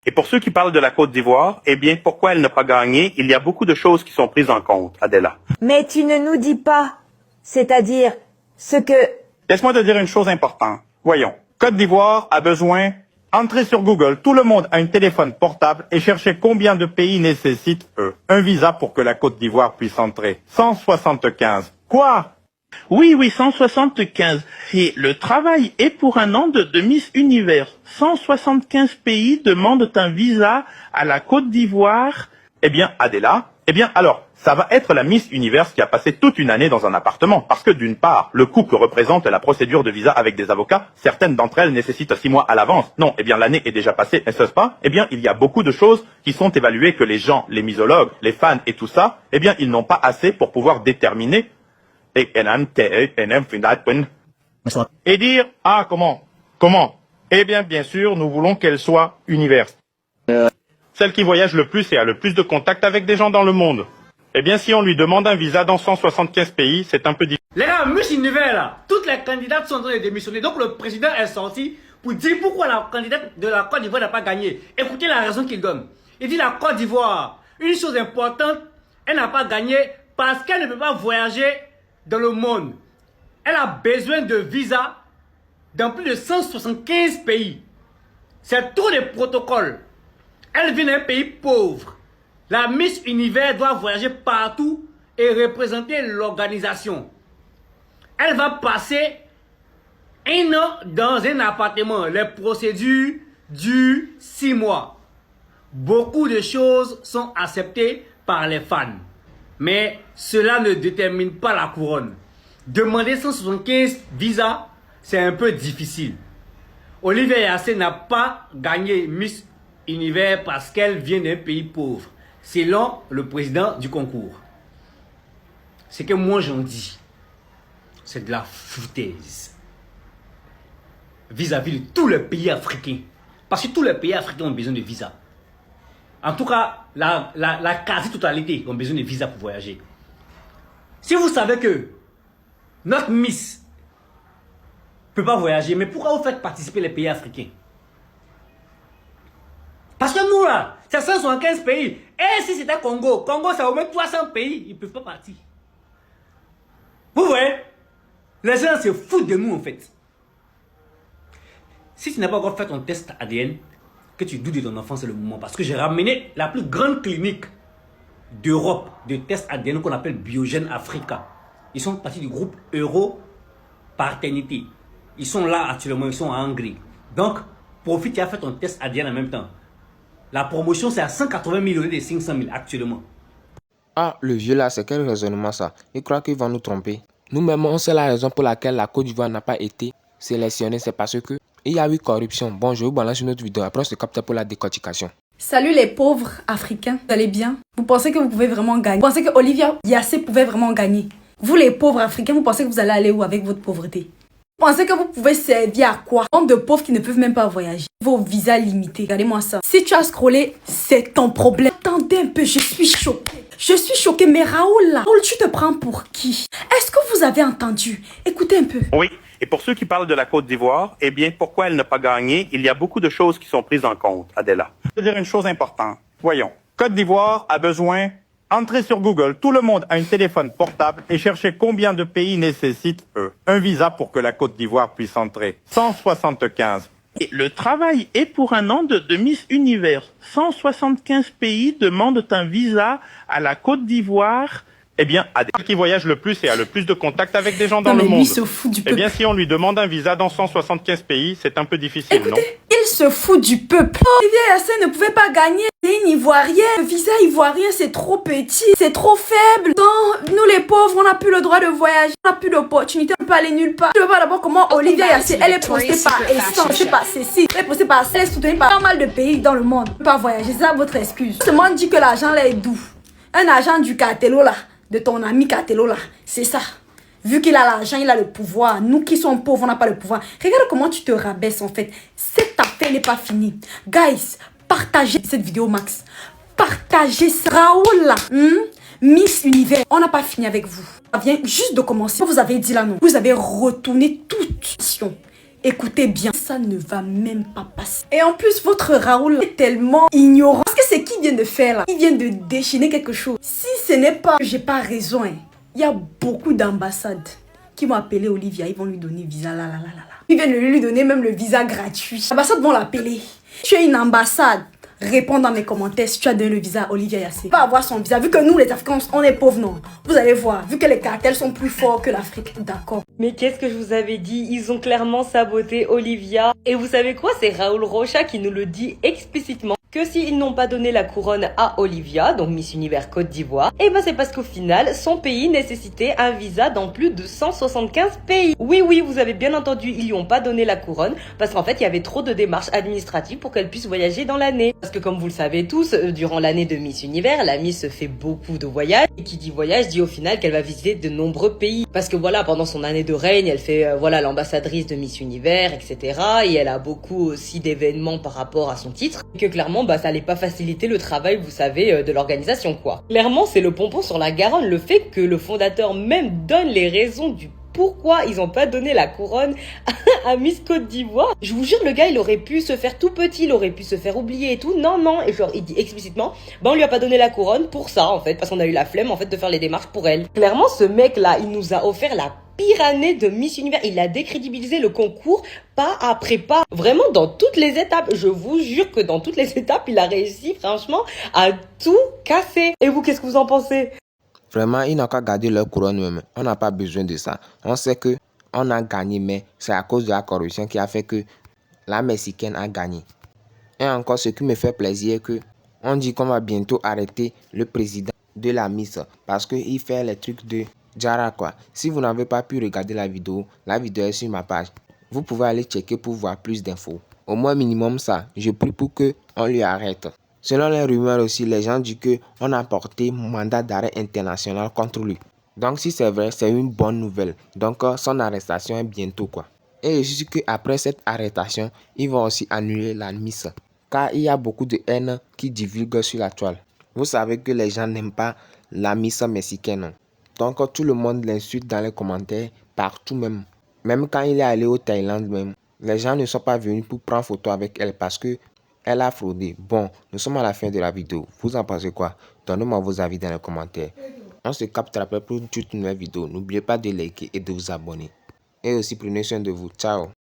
Et pour ceux qui parlent de la Côte d'Ivoire, eh bien, pourquoi elle n'a pas gagné? Il y a beaucoup de choses qui sont prises en compte, Adela. Mais tu ne nous dis pas, c'est-à-dire ce que... Laisse-moi te dire une chose importante. Voyons. Côte d'Ivoire a besoin... Entrez sur Google, tout le monde a un téléphone portable et cherchez combien de pays nécessitent, un visa pour que la Côte d'Ivoire puisse entrer. 175. Quoi? Oui, 175. Et le travail est pour un an de Miss Univers. 175 pays demandent un visa à la Côte d'Ivoire. Eh bien, Adela, alors, ça va être la Miss Univers qui a passé toute une année dans un appartement. Parce que d'une part, le coût que représente la procédure de visa avec des avocats, certaines d'entre elles nécessitent 6 mois à l'avance. Non, eh bien, l'année est déjà passée, est-ce pas? Eh bien, il y a beaucoup de choses qui sont évaluées que les gens, les misologues, les fans et tout ça, eh bien, ils n'ont pas assez pour pouvoir déterminer et dire, ah, comment? Eh bien sûr, nous voulons qu'elle soit univers. Celle qui voyage le plus et a le plus de contact avec des gens dans le monde. Eh bien, si on lui demande un visa dans 175 pays, c'est un peu difficile. Les gars, Miss Univers là, toutes les candidates sont en train de démissionner. Donc le président est sorti pour dire pourquoi la candidate de la Côte d'Ivoire n'a pas gagné. Écoutez la raison qu'il donne. Il dit la Côte d'Ivoire, une chose importante, elle n'a pas gagné parce qu'elle ne peut pas voyager dans le monde. Elle a besoin de visa dans plus de 175 pays. C'est trop de protocoles. Elle vient d'un pays pauvre. La Miss Univers doit voyager partout et représenter l'organisation. Elle va passer un an dans un appartement. Les procédures durent 6 mois. Beaucoup de choses sont acceptées par les fans. Mais cela ne détermine pas la couronne. Demander 175 visas, c'est un peu difficile. Olivia Yassé n'a pas gagné Miss Univers parce qu'elle vient d'un pays pauvre, selon le président du concours. Ce que moi j'en dis, c'est de la foutaise vis-à-vis de tous les pays africains. Parce que tous les pays africains ont besoin de visa. En tout cas, la quasi-totalité ont besoin de visa pour voyager. Si vous savez que notre Miss ne peut pas voyager, mais pourquoi vous faites participer les pays africains? Parce que nous là, c'est 175 pays. Et si c'était Congo, c'est au moins 300 pays, ils ne peuvent pas partir. Vous voyez? Les gens se foutent de nous en fait. Si tu n'as pas encore fait ton test ADN, que tu doutes de ton enfant, c'est le moment. Parce que j'ai ramené la plus grande clinique d'Europe de test ADN qu'on appelle Biogène Africa. Ils sont partis du groupe Euro Paternité. Ils sont là actuellement, ils sont en Hongrie. Donc, profite, tu as fait ton test ADN en même temps. La promotion, c'est à 180 000 au lieu de 500 000 actuellement. Ah, le vieux là, c'est quel raisonnement ça? Il croit qu'il va nous tromper. Nous-mêmes, on sait la raison pour laquelle la Côte d'Ivoire n'a pas été sélectionnée. C'est parce que il y a eu corruption. Bon, je vous balance une autre vidéo. Après, on se capte pour la décortication. Salut les pauvres africains, vous allez bien? Vous pensez que vous pouvez vraiment gagner? Vous pensez que Olivia Yassé pouvait vraiment gagner? Vous les pauvres africains, vous pensez que vous allez aller où avec votre pauvreté? Vous pensez que vous pouvez servir à quoi? Nombre de pauvres qui ne peuvent même pas voyager. Vos visas limités. Regardez-moi ça. Si tu as scrollé, c'est ton problème. Attendez un peu, je suis choquée. Je suis choquée, mais Raoul là, Raoul, tu te prends pour qui? Est-ce que vous avez entendu? Écoutez un peu. Oui. Et pour ceux qui parlent de la Côte d'Ivoire, eh bien, pourquoi elle n'a pas gagné? Il y a beaucoup de choses qui sont prises en compte, Adela. Je veux dire une chose importante. Voyons. Côte d'Ivoire a besoin... Entrez sur Google, tout le monde a un téléphone portable et cherchez combien de pays nécessitent, un visa pour que la Côte d'Ivoire puisse entrer. 175. Et le travail est pour un an de Miss Univers. 175 pays demandent un visa à la Côte d'Ivoire. Eh bien, Adela qui voyage le plus et a le plus de contact avec des gens dans Non, le mais lui, monde. il se fout du Eh peuple. bien, si on lui demande un visa dans 175 pays, c'est un peu difficile, non? Écoutez, il se fout du peuple. Olivia Yassé ne pouvait pas gagner. C'est une Ivoirienne. Le visa ivoirien, c'est trop petit. C'est trop faible. Donc, nous les pauvres, on n'a plus le droit de voyager. On n'a plus d'opportunité. On ne peut aller nulle part. Je ne sais pas d'abord comment Olivia Yassé, elle est postée par Essence. Je sais pas, Cécile. Elle est postée par... Elle est soutenue par pas mal de pays dans le monde. On ne peut pas voyager. C'est ça votre excuse. Tout le monde dit que l'argent là est doux. Un agent du cartello là, de ton ami cartello là, c'est ça. Vu qu'il a l'argent, il a le pouvoir. Nous qui sommes pauvres, on n'a pas le pouvoir. Regarde comment tu te rabaisses en fait. Cette affaire n'est pas finie. Guys, partagez cette vidéo max. Partagez ça. Raoul là, Miss Univers, on n'a pas fini avec vous. Ça vient juste de commencer. Vous avez dit là non. Vous avez retourné toute question. Écoutez bien ça. ça ne va même pas passer. Et en plus, votre Raoul est tellement ignorant. Parce que c'est qui vient de faire là? Il vient de déchaîner quelque chose. Si ce n'est pas que j'ai pas raison, hein, il y a beaucoup d'ambassades qui vont appeler Olivia. Ils vont lui donner visa là. Ils viennent lui donner même le visa gratuit. Les ambassades vont l'appeler. Tu es une ambassade. Réponds dans mes commentaires si tu as donné le visa à Olivia Yassé. Va avoir son visa. Vu que nous, les Africains, on est pauvres, non. Vous allez voir. Vu que les cartels sont plus forts que l'Afrique. D'accord. Mais qu'est-ce que je vous avais dit? Ils ont clairement saboté Olivia. Et vous savez quoi? C'est Raoul Rocha qui nous le dit explicitement. Que s'ils n'ont pas donné la couronne à Olivia, donc Miss Univers Côte d'Ivoire, et ben c'est parce qu'au final, son pays nécessitait un visa dans plus de 175 pays. Oui, vous avez bien entendu, ils lui ont pas donné la couronne, parce qu'en fait, il y avait trop de démarches administratives pour qu'elle puisse voyager dans l'année. Parce que comme vous le savez tous, durant l'année de Miss Univers, la Miss fait beaucoup de voyages, et qui dit voyage dit au final qu'elle va visiter de nombreux pays. Parce que voilà, pendant son année de règne, elle fait l'ambassadrice de Miss Univers, etc. Et elle a beaucoup aussi d'événements par rapport à son titre, et que clairement, ça allait pas faciliter le travail, vous savez, de l'organisation, quoi. Clairement, c'est le pompon sur la Garonne, le fait que le fondateur même donne les raisons du pourquoi ils ont pas donné la couronne à Miss Côte d'Ivoire. Je vous jure, le gars, il aurait pu se faire tout petit, il aurait pu se faire oublier et tout. Non. Et genre, il dit explicitement, on lui a pas donné la couronne pour ça, en fait, parce qu'on a eu la flemme, en fait, de faire les démarches pour elle. Clairement, ce mec-là, il nous a offert la pire année de Miss Univers. Il a décrédibilisé le concours pas après pas. Vraiment dans toutes les étapes. Je vous jure que dans toutes les étapes, il a réussi franchement à tout casser. Et vous, qu'est-ce que vous en pensez? Vraiment, ils n'ont qu'à garder leur couronne même. On n'a pas besoin de ça. On sait que on a gagné, mais c'est à cause de la corruption qui a fait que la Mexicaine a gagné. Et encore, ce qui me fait plaisir, que on dit qu'on va bientôt arrêter le président de la Miss parce qu'il fait les trucs de Jara, quoi. Si vous n'avez pas pu regarder la vidéo est sur ma page. Vous pouvez aller checker pour voir plus d'infos. Au moins minimum ça, je prie pour que on lui arrête. Selon les rumeurs aussi, les gens disent que on a porté mandat d'arrêt international contre lui. Donc si c'est vrai, c'est une bonne nouvelle. Donc son arrestation est bientôt, quoi. Et je suis sûr qu'après cette arrestation, ils vont aussi annuler la Miss. Car il y a beaucoup de haine qui divulgue sur la toile. Vous savez que les gens n'aiment pas la Miss mexicaine. Donc tout le monde l'insulte dans les commentaires, partout même. Même quand il est allé au Thaïlande même, les gens ne sont pas venus pour prendre photo avec elle parce que elle a fraudé. Bon, nous sommes à la fin de la vidéo. Vous en pensez quoi? Donnez-moi vos avis dans les commentaires. On se capte après pour une toute nouvelle vidéo. N'oubliez pas de liker et de vous abonner. Et aussi prenez soin de vous. Ciao.